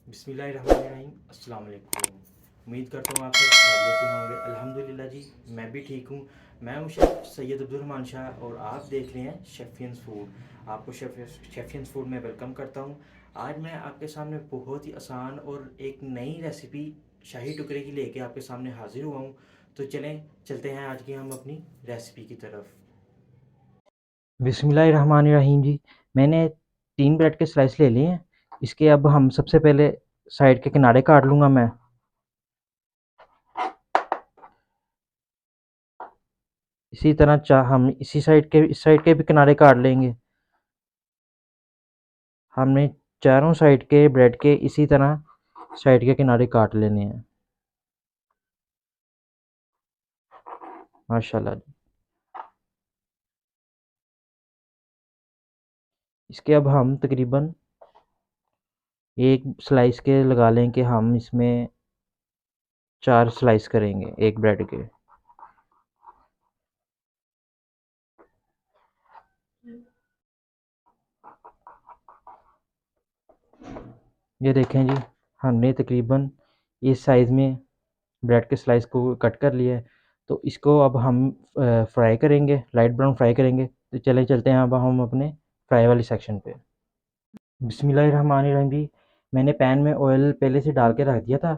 बिस्मिल्लाहिर्रहमानिर्रहीम। अस्सलाम वालेकुम। उम्मीद करता हूँ आप सब खैरियत से होंगे। अल्हम्दुलिल्लाह जी, मैं भी ठीक हूँ। मैं हूँ शेफ़ सैयद अब्दुर्रहमान शाह और आप देख रहे हैं शेफ़ियंस फूड। आपको शेफ़ियंस फूड में वेलकम करता हूँ। आज मैं आपके सामने बहुत ही आसान और एक नई रेसिपी शाही टुकड़े की लेके आपके सामने हाजिर हुआ हूँ। तो चलते हैं आज की हम अपनी रेसिपी की तरफ। बिस्मिल्लाहिर्रहमानिर्रहीम जी। मैंने 3 ब्रेड के स्लाइस ले लिए हैं। इसके अब हम सबसे पहले साइड के किनारे काट लूँगा मैं। इसी तरह हम इस साइड के भी किनारे काट लेंगे। हमने चारों साइड के ब्रेड के इसी तरह साइड के किनारे काट लेने हैं। माशाल्लाह जी। इसके अब हम तकरीबन एक स्लाइस के लगा लें कि हम इसमें 4 स्लाइस करेंगे एक ब्रेड के। ये देखें जी, हमने तकरीबन इस साइज़ में ब्रेड के स्लाइस को कट कर लिया है। तो इसको अब हम फ्राई करेंगे, लाइट ब्राउन फ्राई करेंगे। तो चले चलते हैं अब हम अपने फ्राई वाली सेक्शन पे। बिस्मिल्लाहिर्रहमानिर्रहीम जी। मैंने पैन में ऑयल पहले से डाल के रख दिया था।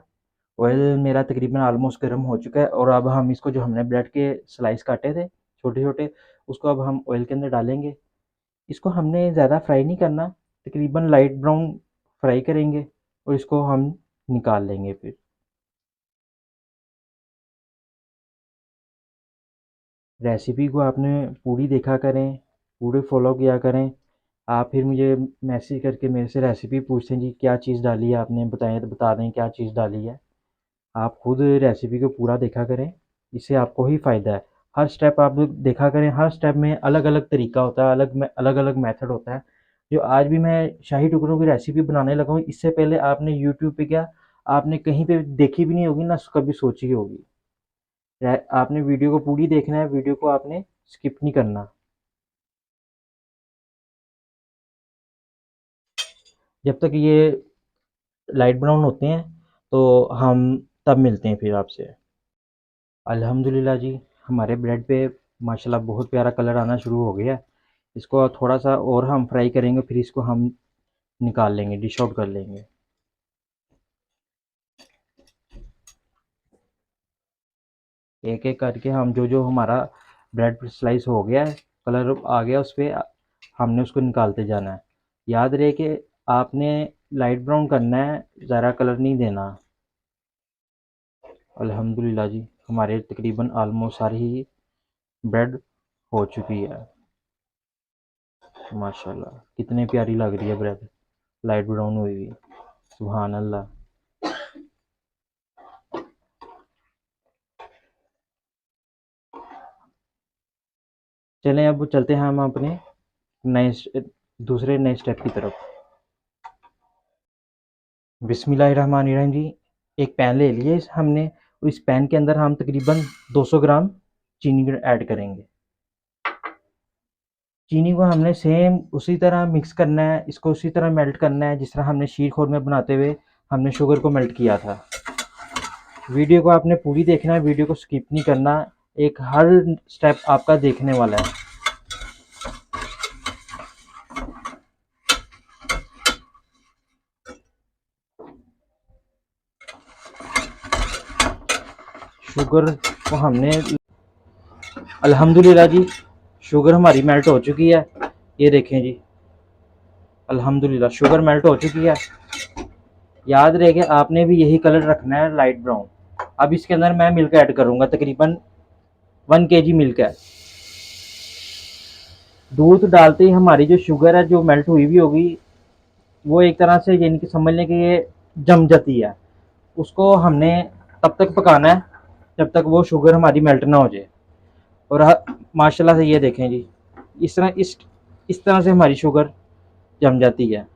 ऑयल मेरा तकरीबन ऑलमोस्ट गर्म हो चुका है और अब हम इसको जो हमने ब्रेड के स्लाइस काटे थे छोटे छोटे, उसको अब हम ऑयल के अंदर डालेंगे। इसको हमने ज़्यादा फ्राई नहीं करना, तकरीबन लाइट ब्राउन फ्राई करेंगे और इसको हम निकाल लेंगे फिर। रेसिपी को आपने पूरी देखा करें, पूरे फॉलो किया करें। आप फिर मुझे मैसेज करके मेरे से रेसिपी पूछते हैं जी क्या चीज़ डाली है आपने, बताएं तो बता दें क्या चीज़ डाली है। आप खुद रेसिपी को पूरा देखा करें, इससे आपको ही फ़ायदा है। हर स्टेप आप देखा करें, हर स्टेप में अलग अलग तरीका होता है, अलग अलग मेथड होता है। जो आज भी मैं शाही टुकड़ों की रेसिपी बनाने लगा हूँ, इससे पहले आपने यूट्यूब पे क्या आपने कहीं पे देखी भी नहीं होगी ना कभी सोची होगी। आपने वीडियो को पूरी देखना है, वीडियो को आपने स्किप नहीं करना। जब तक ये लाइट ब्राउन होते हैं तो हम तब मिलते हैं फिर आपसे। अल्हम्दुलिल्लाह जी, हमारे ब्रेड पे माशाल्लाह बहुत प्यारा कलर आना शुरू हो गया है। इसको थोड़ा सा और हम फ्राई करेंगे, फिर इसको हम निकाल लेंगे, डिश आउट कर लेंगे। एक एक करके हम जो जो हमारा ब्रेड स्लाइस हो गया है, कलर आ गया उस पर, हमने उसको निकालते जाना है। याद रहे कि आपने लाइट ब्राउन करना है, ज़रा कलर नहीं देना। अल्हम्दुलिल्लाह जी, हमारे तकरीबन ऑलमोस्ट सारी ही ब्रेड हो चुकी है। माशाल्लाह कितनी प्यारी लग रही है ब्रेड, लाइट ब्राउन हुई हुई। सुभान अल्लाह। चलें अब चलते हैं हम अपने दूसरे नए स्टेप की तरफ। बिस्मिल्लाहिर्रहमानिर्रहीम जी। एक पैन ले लिए हमने, इस पैन के अंदर हम तकरीबन 200 ग्राम चीनी ऐड करेंगे। चीनी को हमने सेम उसी तरह मिक्स करना है, इसको उसी तरह मेल्ट करना है जिस तरह हमने शीर खोर में बनाते हुए हमने शुगर को मेल्ट किया था। वीडियो को आपने पूरी देखना है, वीडियो को स्किप नहीं करना। एक हर स्टेप आपका देखने वाला है। शुगर को हमने अल्हम्दुलिल्लाह जी, शुगर हमारी मेल्ट हो चुकी है। ये देखें जी, अल्हम्दुलिल्लाह शुगर मेल्ट हो चुकी है। याद रहे कि आपने भी यही कलर रखना है, लाइट ब्राउन। अब इसके अंदर मैं मिल्क ऐड करूंगा, तकरीबन 1 kg मिल्क है। दूध डालते ही हमारी जो शुगर है जो मेल्ट हुई भी होगी, वो एक तरह से यानी कि समझ लें कि ये जम जाती है। उसको हमने तब तक पकाना है जब तक वो शुगर हमारी मेल्ट ना हो जाए। और माशाल्लाह से ये देखें जी, इस तरह इस तरह से हमारी शुगर जम जाती है।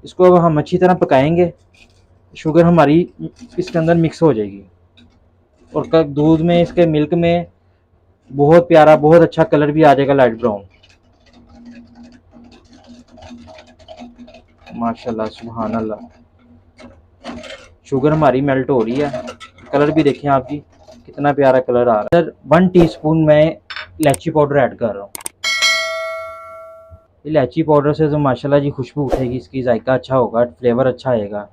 इसको अब हम अच्छी तरह पकाएंगे, शुगर हमारी इसके अंदर मिक्स हो जाएगी और दूध में इसके मिल्क में बहुत प्यारा बहुत अच्छा कलर भी आ जाएगा, लाइट ब्राउन। माशाल्लाह सुभान अल्लाह। शुगर हमारी मेल्ट हो रही है। कलर भी देखें आप जी, कितना प्यारा कलर आ रहा है। सर 1 टीस्पून मैं इलायची पाउडर ऐड कर रहा हूँ। इलायची पाउडर से तो माशाल्लाह जी खुशबू उठेगी, इसकी जायका अच्छा होगा, फ्लेवर अच्छा आएगा।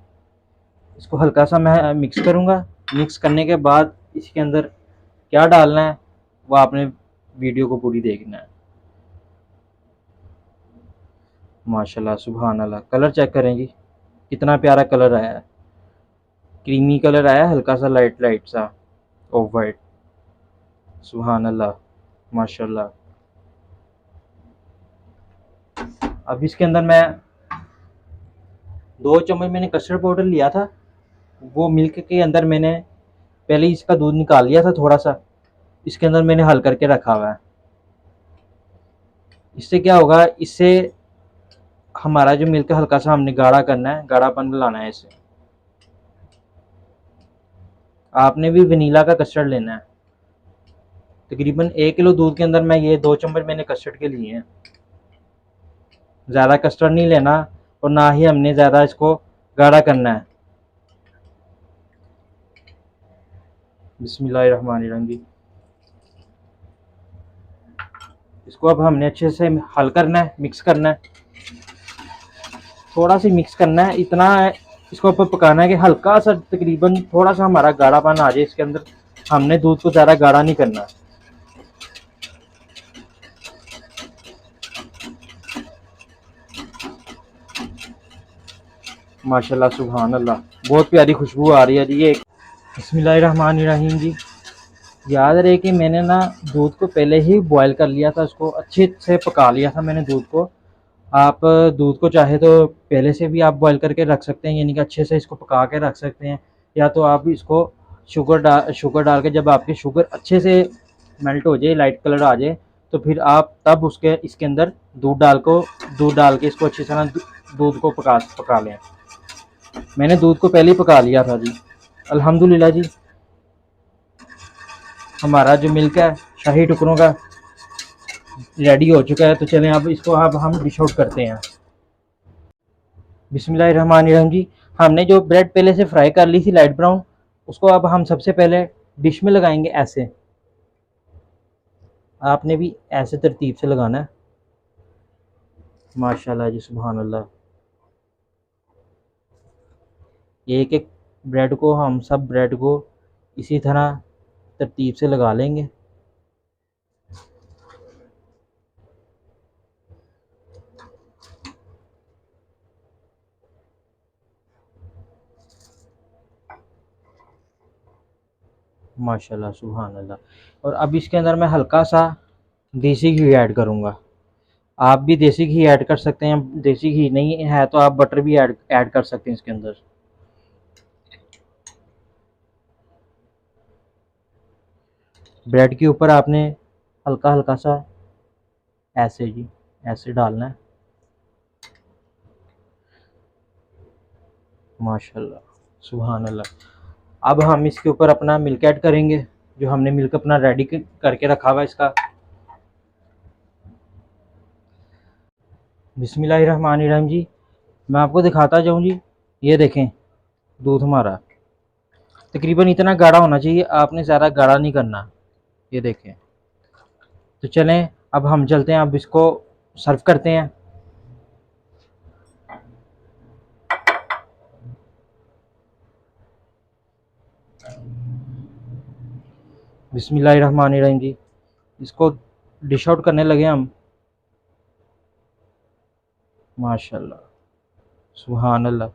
इसको हल्का सा मैं मिक्स करूँगा। मिक्स करने के बाद इसके अंदर क्या डालना है वो आपने वीडियो को पूरी देखना है। माशाल्लाह सुभान अल्लाह, कलर चेक करें जी, कितना प्यारा कलर आया है। क्रीमी कलर आया, हल्का सा लाइट लाइट सा ऑफ वाइट। सुभान अल्लाह, माशाल्लाह। अब इसके अंदर मैं 2 चम्मच मैंने कस्टर्ड पाउडर लिया था, वो मिल्क के अंदर मैंने पहले ही इसका दूध निकाल लिया था थोड़ा सा, इसके अंदर मैंने हल करके रखा हुआ है। इससे क्या होगा, इससे हमारा जो मिल्क हल्का सा हमने गाढ़ा करना है, गाढ़ापन लाना है इसे। आपने भी वनीला का कस्टर्ड लेना है। तकरीबन 1 किलो दूध के अंदर मैं ये 2 चम्मच मैंने कस्टर्ड के लिए हैं। ज़्यादा कस्टर्ड नहीं लेना और ना ही हमने ज़्यादा इसको गाढ़ा करना है। बिस्मिल्लाहिर्रहमानिर्रहीम जी। इसको अब हमने अच्छे से हल करना है, मिक्स करना है, थोड़ा सा मिक्स करना है। इतना इसको ऊपर पकाना है कि हल्का सा तकरीबन थोड़ा सा हमारा गाढ़ापन आ जाए इसके अंदर। हमने दूध को ज़्यादा गाढ़ा नहीं करना। माशाल्लाह सुभान अल्लाह, बहुत प्यारी खुशबू आ रही है जी। ये बिस्मिल्लाहिर्रहमानिर्रहीम जी। याद रहे कि मैंने ना दूध को पहले ही बॉयल कर लिया था, उसको अच्छे से पका लिया था मैंने दूध को। आप दूध को चाहे तो पहले से भी आप बॉयल करके रख सकते हैं, यानी कि अच्छे से इसको पका के रख सकते हैं, या तो आप इसको शुगर डाल के जब आपकी शुगर अच्छे से मेल्ट हो जाए, लाइट कलर आ जाए, तो फिर आप तब इसके अंदर दूध डाल के इसको अच्छी तरह दूध को पका लें। मैंने दूध को पहले ही पका लिया था जी। अल्हम्दुलिल्लाह जी, हमारा जो मिल्क है शाही टुकड़ों का रेडी हो चुका है। तो चलें अब इसको अब हम डिश आउट करते हैं। बिस्मिल्लाहिर्रहमानिर्रहीम जी। हमने जो ब्रेड पहले से फ्राई कर ली थी लाइट ब्राउन, उसको अब हम सबसे पहले डिश में लगाएंगे ऐसे। आपने भी ऐसे तरतीब से लगाना है। माशाल्लाह जी सुभान अल्लाह। एक एक ब्रेड को हम सब ब्रेड को इसी तरह तरतीब से लगा लेंगे। माशाल्लाह सुभान अल्लाह। और अब इसके अंदर मैं हल्का सा देसी घी ऐड करूँगा। आप भी देसी घी ऐड कर सकते हैं, देसी घी नहीं है तो आप बटर भी ऐड कर सकते हैं इसके अंदर। ब्रेड के ऊपर आपने हल्का हल्का सा ऐसे जी, ऐसे डालना है। माशाल्लाह सुभान अल्लाह। अब हम इसके ऊपर अपना मिल्क ऐड करेंगे, जो हमने मिल्क अपना रेडी करके रखा हुआ है इसका। बिस्मिल्लाहिर्रहमानिर्रहीम जी। मैं आपको दिखाता जाऊँ जी, ये देखें दूध हमारा तकरीबन इतना गाढ़ा होना चाहिए, आपने ज़्यादा गाढ़ा नहीं करना। ये देखें। तो चलें अब हम चलते हैं, अब इसको सर्व करते हैं। बिस्मिल्लाहिर्रहमानिर्रहीम जी। इसको डिश आउट करने लगे हम। माशाल्लाह सुभान अल्लाह।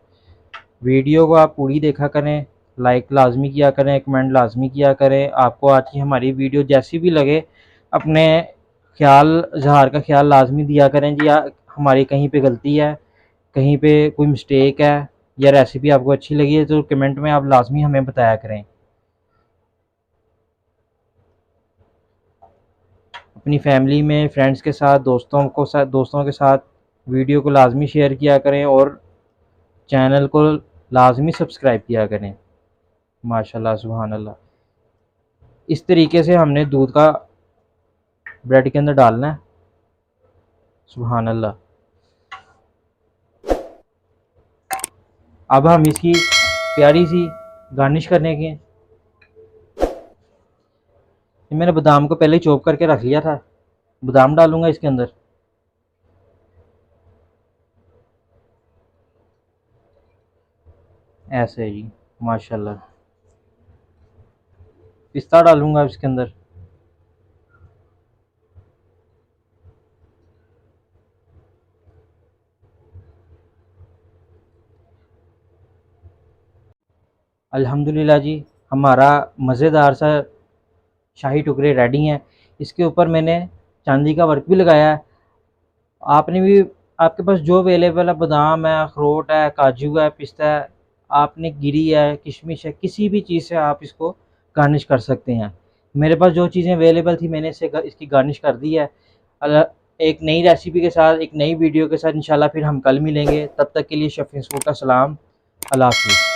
वीडियो को आप पूरी देखा करें, लाइक लाजमी किया करें, कमेंट लाजमी किया करें। आपको आज की हमारी वीडियो जैसी भी लगे, अपने ख्याल इजहार का ख्याल लाजमी दिया करें जी। हमारी कहीं पे गलती है, कहीं पे कोई मिस्टेक है, या रेसिपी आपको अच्छी लगी है तो कमेंट में आप लाजमी हमें बताया करें। अपनी फैमिली में, फ्रेंड्स के साथ, दोस्तों के साथ वीडियो को लाजमी शेयर किया करें और चैनल को लाजमी सब्सक्राइब किया करें। माशाल्लाह सुभान अल्लाह। इस तरीके से हमने दूध का ब्रेड के अंदर डालना है। सुभान अल्लाह। अब हम इसकी प्यारी सी गार्निश करने की। ये मैंने बादाम को पहले ही चॉप करके रख लिया था, बादाम डालूंगा इसके अंदर। ऐसे जी, माशाल्लाह। पिस्ता डालूंगा इसके अंदर। अल्हम्दुलिल्लाह जी, हमारा मज़ेदार सा शाही टुकड़े रेडी हैं। इसके ऊपर मैंने चांदी का वर्क भी लगाया है। आपने भी, आपके पास जो अवेलेबल है, बादाम है, अखरोट है, काजू है, पिस्ता है, आपने गिरी है, किशमिश है, किसी भी चीज़ से आप इसको गार्निश कर सकते हैं। मेरे पास जो चीज़ें अवेलेबल थी मैंने इसकी गार्निश कर दी है। एक नई रेसिपी के साथ, एक नई वीडियो के साथ इंशाल्लाह फिर हम कल मिलेंगे। तब तक के लिए शेफ़ फूड का सलाम। अल्लाह हाफ़िज़।